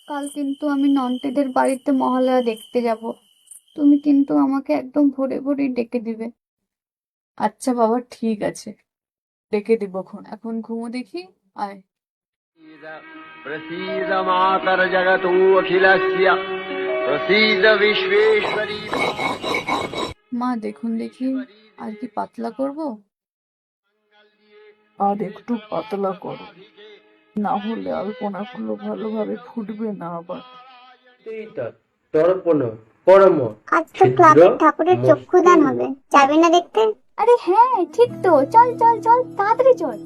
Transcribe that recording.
কাল কিন্তু আমি নন্টেদের বাড়িতে মহালয়া দেখতে যাব। তুমি কিন্তু আমাকে একদম ভোরে ভোরেই ডেকে দিবে। আচ্ছা বাবা, ঠিক আছে, ডেকে দিব। এখন ঘুমো দেখি। আয়। प्रसीद मातर्जगतोऽखिलस्य प्रसीद विश्वेश्वरी। মা দেখুন দেখি, আর কি পাতলা করব? আর একটু পাতলা করো, না হলে আলপনাগুলো ভালোভাবে ফুটবে না আবার। তর্পণ পরম আজ তো ক্লাবের ঠাকুরের চক্ষুদান হবে, যাবি না দেখতে? আরে হ্যাঁ, ঠিক তো, চল চল চল, তাড়াতাড়ি চল।